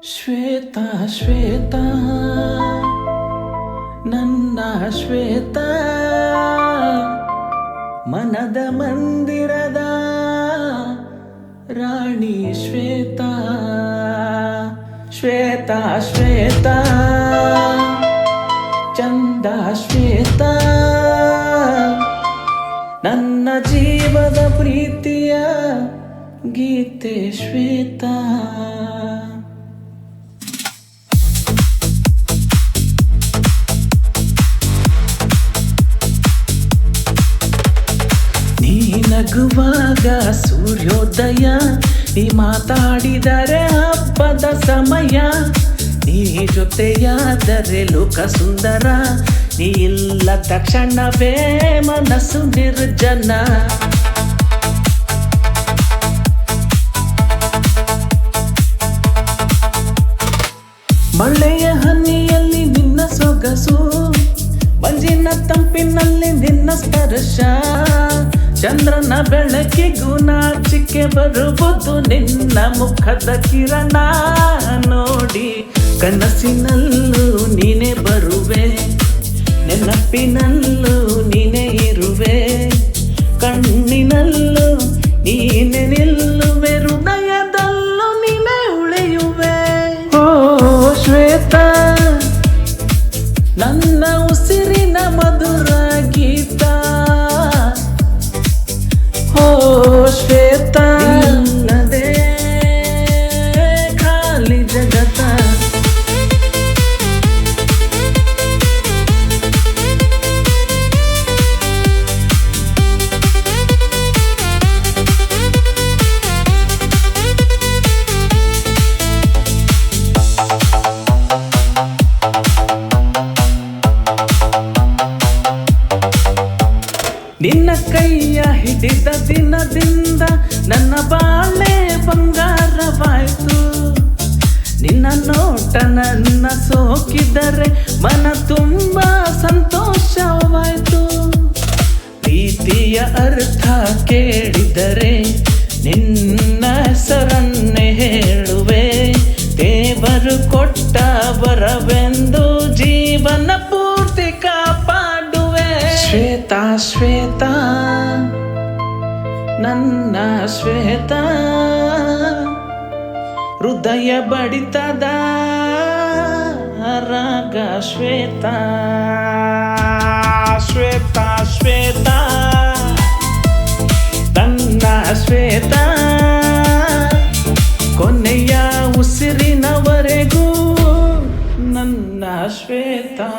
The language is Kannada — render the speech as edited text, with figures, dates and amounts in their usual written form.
ಶ್ವೇತಾ ಶ್ವೇತಾ ನನ್ನ ಶ್ವೇತಾ ಮನದ ಮಂದಿರದ ರಾಣಿ ಶ್ವೇತಾ ಶ್ವೇತಾ ಶ್ವೇತಾ ಚಂದ ಶ್ವೇತಾ ನನ್ನ ಜೀವದ ಪ್ರೀತಿಯ ಗೀತೆ ಶ್ವೇತಾ. ನೀ ನಗುವಾಗ ಸೂರ್ಯೋದಯ, ನೀ ಮಾತಾಡಿದರೆ ಹಬ್ಬದ ಸಮಯ, ನೀ ಜೊತೆಯಾದರೆ ಲೋಕ ಸುಂದರ, ನೀ ಇಲ್ಲ ತಕ್ಷಣವೇ ಮನಸ್ಸು ನಿರ್ಜನ. ಮಳೆಯ ಹನಿಯಲ್ಲಿ ನಿನ್ನ ಸೊಗಸು, ಮಂಜಿನ ತಂಪಿನಲ್ಲಿ ನಿನ್ನ ಸ್ಪರ್ಶ, ಚಂದ್ರನ ಬೆಳಕಿಗೂ ನಾಚಿಕೆ ಬರುವುದು ನಿನ್ನ ಮುಖದ ಕಿರಣ ನೋಡಿ. ಕನಸಿನಲ್ಲೂ ನೀನೇ ಬರುವೆ, ನೆನಪಿನಲ್ಲೂ ನೀನೇ ಇರುವೆ, ಕಣ್ಣಿನಲ್ಲೂ ನೀನೆ ನಿಲ್ಲುವೆ, ಹೃದಯದಲ್ಲೂ ನೀನೇ ಉಳಿಯುವೆ. ಓ ಶ್ವೇತಾ ನನ್ನ ಉಸಿರಿನ ಮಧುರ ಗೀತ, ಓ ಶ್ವೇತಾ ನಿನ್ನದೇ ಖಾಲಿ ಜಗತ್ತ. ನಿನ್ನ ಕೈಯ ಹಿಡಿದ ದಿನದಿಂದ ನನ್ನ ಬಾಳೆ ಬಂಗಾರವಾಯ್ತು, ನಿನ್ನ ನೋಟ ನನ್ನ ಸೋಕಿದರೆ ಮನ ತುಂಬ ಸಂತೋಷವಾಯ್ತು. ಪ್ರೀತಿಯ ಅರ್ಥ ಕೇಳಿದರೆ ನಿನ್ನ ಹೆಸರನ್ನೇ ಹೇಳುವೆ, ದೇವರು ಕೊಟ್ಟ ವರವೆಂದು ಜೀವನ ಪೂರ್ತಿ ಕಾಪಾಡುವೆ. ಶ್ವೇತಾ ಶ್ವೇತಾ ನನ್ನ ಶ್ವೇತಾ, ಹೃದಯ ಬಡಿತದ ರಾಗ ಶ್ವೇತಾ ಶ್ವೇತಾ ಶ್ವೇತಾ ನನ್ನ ಶ್ವೇತಾ, ಕೊನೆಯ ಉಸಿರಿನವರೆಗೂ ನನ್ನ ಶ್ವೇತಾ.